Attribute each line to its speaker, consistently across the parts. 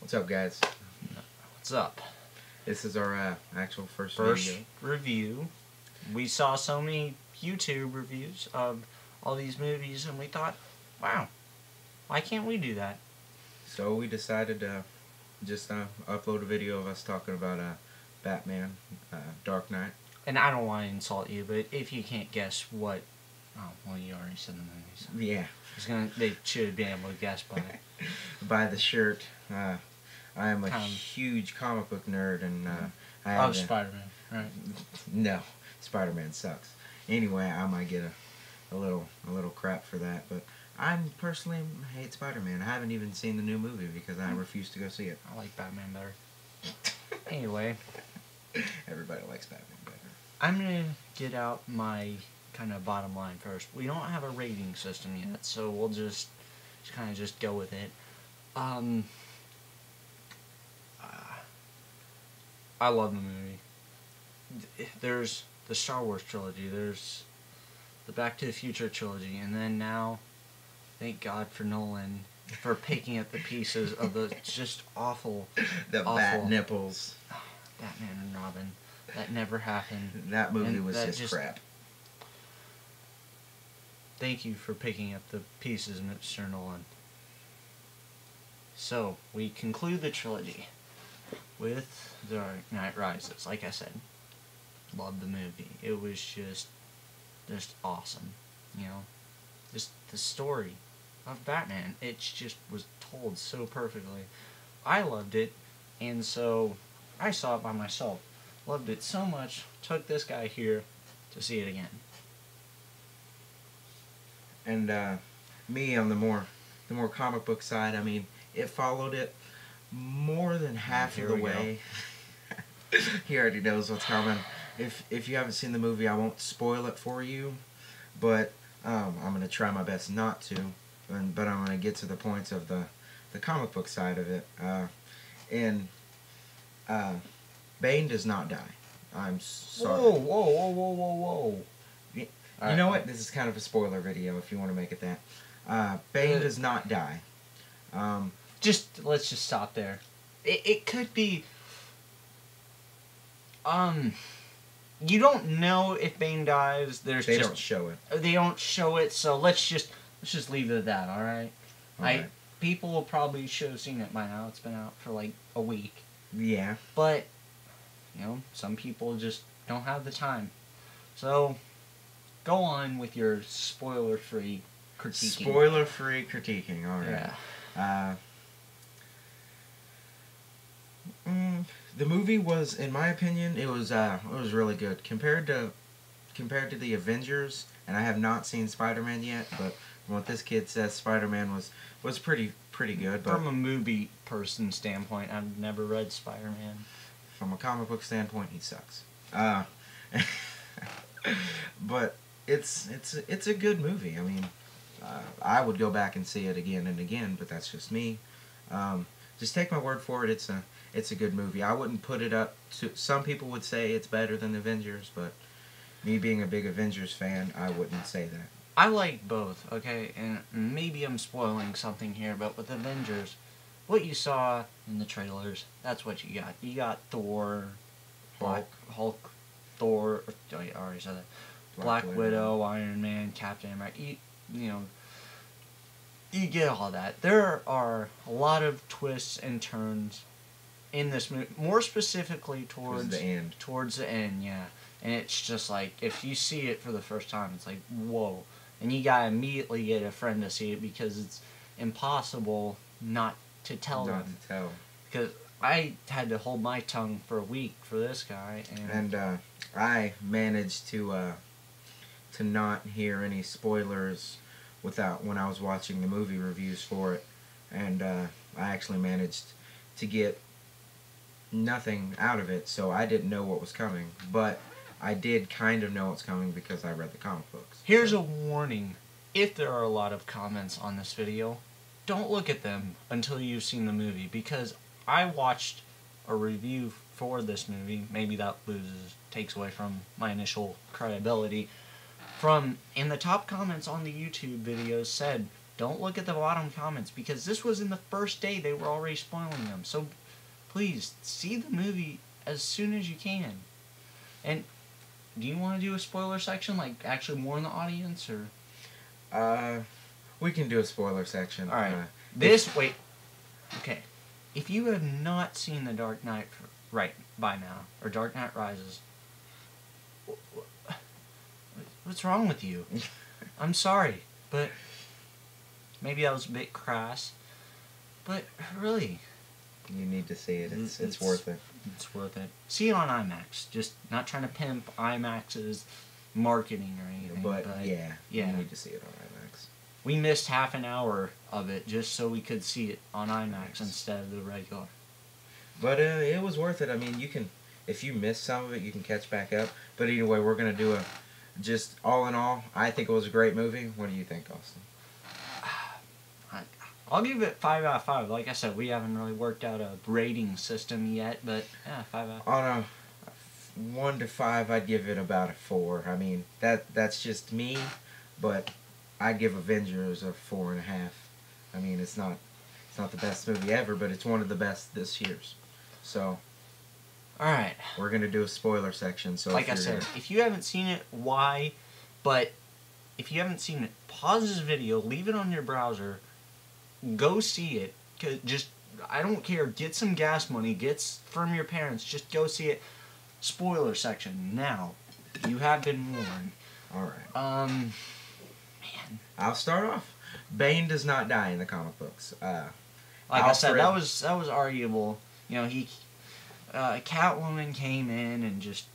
Speaker 1: What's up, guys?
Speaker 2: What's up?
Speaker 1: This is our actual first
Speaker 2: First
Speaker 1: video.
Speaker 2: review. We saw so many YouTube reviews of all these movies, and we thought, wow, why can't we do that?
Speaker 1: So we decided to just upload a video of us talking about Batman, Dark Knight.
Speaker 2: And I don't want to insult you, but if you can't guess what, oh, well, you already said the movies.
Speaker 1: Yeah.
Speaker 2: They should be able to guess by
Speaker 1: By the shirt. I am a huge comic book nerd, and I have
Speaker 2: Spider-Man, right?
Speaker 1: No, Spider-Man sucks. Anyway, I might get a little crap for that, but I personally hate Spider-Man. I haven't even seen the new movie because I refuse to go see it.
Speaker 2: I like Batman better. Anyway,
Speaker 1: everybody likes Batman better.
Speaker 2: I'm gonna get out my kind of bottom line first. We don't have a rating system yet, so we'll just kind of just go with it. I love the movie. There's the Star Wars trilogy, there's the Back to the Future trilogy, and then now, thank God for Nolan for picking up the pieces of the just awful,
Speaker 1: bat nipples.
Speaker 2: Batman and Robin. That never happened.
Speaker 1: That movie was just crap.
Speaker 2: Thank you for picking up the pieces, Mr. Nolan. So, we conclude the trilogy with Dark Knight Rises. Like I said, loved the movie. It was just awesome. You know, just the story of Batman. It just was told so perfectly. I loved it, and so I saw it by myself. Loved it so much, took this guy here to see it again.
Speaker 1: And me on the more comic book side, I mean, it followed it more than half of the way. He already knows what's coming. If you haven't seen the movie, I won't spoil it for you, but I'm gonna try my best not to. But I'm gonna get to the points of the comic book side of it. Bane does not die. I'm sorry.
Speaker 2: Whoa.
Speaker 1: You know what? This is kind of a spoiler video if you want to make it that. Bane does not die.
Speaker 2: Let's just stop there. It could be... You don't know if Bane dies. They
Speaker 1: don't show it.
Speaker 2: They don't show it, so let's just leave it at that, alright?
Speaker 1: Alright.
Speaker 2: People will probably should have seen it by now. It's been out for like a week.
Speaker 1: Yeah.
Speaker 2: But, you know, some people just don't have the time. So, go on with your spoiler-free critiquing.
Speaker 1: Spoiler-free critiquing, alright.
Speaker 2: Yeah.
Speaker 1: The movie was, in my opinion, it was really good compared to the Avengers. And I have not seen Spider-Man yet, but from what this kid says, Spider-Man was pretty good. But
Speaker 2: from a movie person standpoint, I've never read Spider-Man.
Speaker 1: From a comic book standpoint, he sucks. But it's a good movie. I mean, I would go back and see it again and again, but that's just me. Just take my word for it. It's a good movie. I wouldn't put it up to... Some people would say it's better than Avengers, but me being a big Avengers fan, I wouldn't say that.
Speaker 2: I like both, okay? And maybe I'm spoiling something here, but with Avengers, what you saw in the trailers, that's what you got. You got Thor, Hulk, Thor... Oh, I already said that. Black Widow, Iron Man, Captain America. You know... You get all that. There are a lot of twists and turns in this movie, more specifically towards
Speaker 1: the end.
Speaker 2: Towards the end, yeah. And it's just like, if you see it for the first time, it's like, whoa. And you gotta immediately get a friend to see it because it's impossible not to tell them.
Speaker 1: Not to tell.
Speaker 2: Because I had to hold my tongue for a week for this guy.
Speaker 1: And I managed to not hear any spoilers when I was watching the movie reviews for it, and I actually managed to get nothing out of it, so I didn't know what was coming, but I did kind of know what's coming because I read the comic books.
Speaker 2: Here's a warning. If there are a lot of comments on this video, don't look at them until you've seen the movie, because I watched a review for this movie. Maybe that takes away from my initial credibility. And the top comments on the YouTube videos said, don't look at the bottom comments, because this was in the first day they were already spoiling them. So please see the movie as soon as you can. And do you want to do a spoiler section, like actually warn the audience, or?
Speaker 1: We can do a spoiler section.
Speaker 2: All right. Wait. Okay. If you have not seen The Dark Knight right by now, or Dark Knight Rises, what's wrong with you? I'm sorry, but maybe that was a bit crass. But really,
Speaker 1: you need to see it. It's worth it.
Speaker 2: It's worth it. See it on IMAX. Just not trying to pimp IMAX's marketing or anything.
Speaker 1: But yeah, you need to see it on IMAX.
Speaker 2: We missed half an hour of it just so we could see it on IMAX instead of the regular.
Speaker 1: But it was worth it. I mean, you can, if you miss some of it, you can catch back up. But anyway, we're gonna do just all in all, I think it was a great movie. What do you think, Austin?
Speaker 2: I'll give it 5 out of 5. Like I said, we haven't really worked out a rating system yet, but yeah, 5 out of 5.
Speaker 1: On a 1 to 5, I'd give it about a 4. I mean, that's just me, but I'd give Avengers a 4.5. I mean, it's not the best movie ever, but it's one of the best this year's. So,
Speaker 2: all right,
Speaker 1: we're gonna do a spoiler section. So,
Speaker 2: like I said, if you haven't seen it, why? But if you haven't seen it, pause this video, leave it on your browser. Go see it. Just, I don't care. Get some gas money. Get from your parents. Just go see it. Spoiler section now. You have been warned.
Speaker 1: All right.
Speaker 2: Man.
Speaker 1: I'll start off. Bane does not die in the comic books.
Speaker 2: Like I said, that was arguable. You know, Catwoman came in and just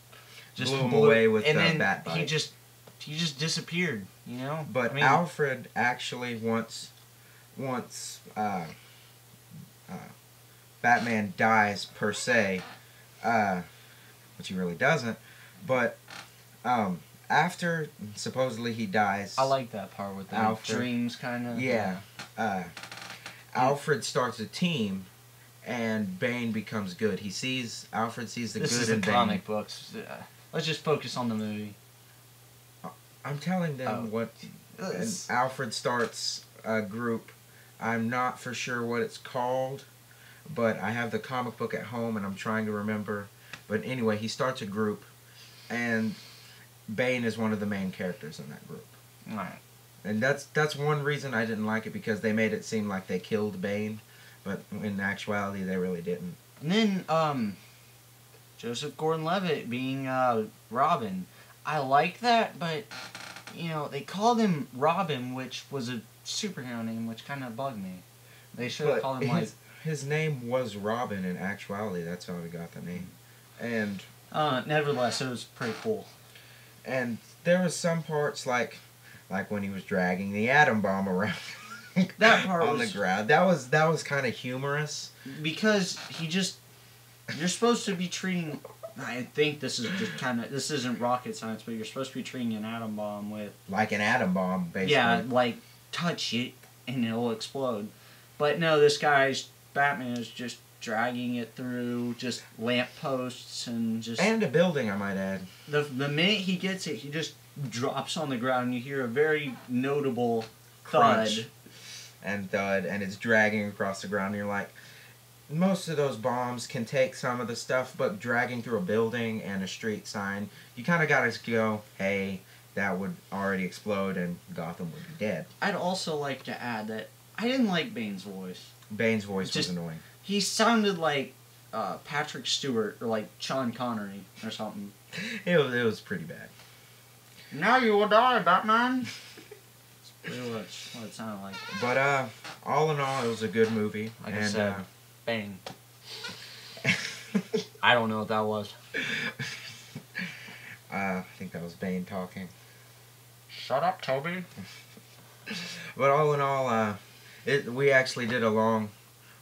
Speaker 1: blew him away with the bat bite.
Speaker 2: He just disappeared. You know.
Speaker 1: But I mean, Alfred actually once Batman dies per se, which he really doesn't, but after supposedly he dies,
Speaker 2: I like that part with the dreams kind of.
Speaker 1: Yeah, Alfred starts a team, and Bane becomes good. Alfred sees the good in Bane. This is the
Speaker 2: comic books. Let's just focus on the movie.
Speaker 1: I'm telling them what. And Alfred starts a group. I'm not for sure what it's called, but I have the comic book at home and I'm trying to remember. But anyway, he starts a group, and Bane is one of the main characters in that group.
Speaker 2: Right.
Speaker 1: And that's one reason I didn't like it, because they made it seem like they killed Bane, but in actuality they really didn't.
Speaker 2: And then Joseph Gordon-Levitt being Robin, I like that, but you know, they called him Robin, which was a superhero name, which kind of bugged me. They should have called him
Speaker 1: his name was Robin in actuality. That's how he got the name. And
Speaker 2: nevertheless, it was pretty cool.
Speaker 1: And there was some parts like when he was dragging the atom bomb around
Speaker 2: that part
Speaker 1: on the ground. That was kind of humorous,
Speaker 2: because you're supposed to be treating. I think this isn't rocket science, but you're supposed to be treating an atom bomb with...
Speaker 1: like an atom bomb, basically.
Speaker 2: Yeah, like, touch it and it'll explode. But no, Batman is just dragging it through just lampposts and just...
Speaker 1: And a building, I might add.
Speaker 2: The minute he gets it, he just drops on the ground and you hear a very notable
Speaker 1: crunch and thud, and it's dragging across the ground, and you're like... Most of those bombs can take some of the stuff, but dragging through a building and a street sign, you kind of got to go, hey, that would already explode and Gotham would be dead.
Speaker 2: I'd also like to add that I didn't like Bane's voice.
Speaker 1: Bane's voice was annoying.
Speaker 2: He sounded like Patrick Stewart or like Sean Connery or something.
Speaker 1: It was pretty bad.
Speaker 2: Now you will die, Batman. That's pretty much what it sounded like.
Speaker 1: But all in all, it was a good movie.
Speaker 2: Like I said, Bane. I don't know what that was.
Speaker 1: I think that was Bane talking.
Speaker 2: Shut up, Toby.
Speaker 1: But all in all, we actually did a long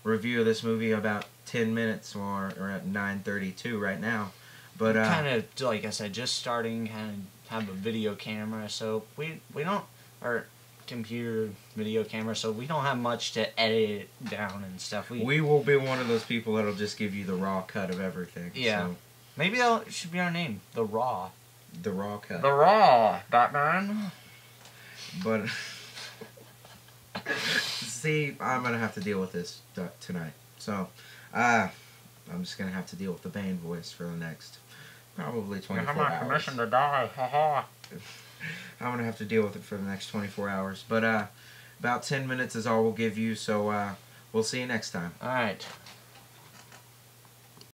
Speaker 1: review of this movie, about 10 minutes, or we're at 9:32 right now. But
Speaker 2: kind of, like I said, just starting, kind of have a video camera, so we don't, or computer video camera, so we don't have much to edit it down and stuff.
Speaker 1: We will be one of those people that'll just give you the raw cut of everything.
Speaker 2: Yeah. So. Maybe that should be our name, The Raw.
Speaker 1: The Raw Cut.
Speaker 2: The Raw, Batman.
Speaker 1: But See, I'm gonna have to deal with this tonight. So, I'm just gonna have to deal with the Bane voice for the next probably 24 hours.
Speaker 2: Permission to die. Haha.
Speaker 1: I'm gonna have to deal with it for the next 24 hours. But about 10 minutes is all we'll give you. So we'll see you next time.
Speaker 2: All right.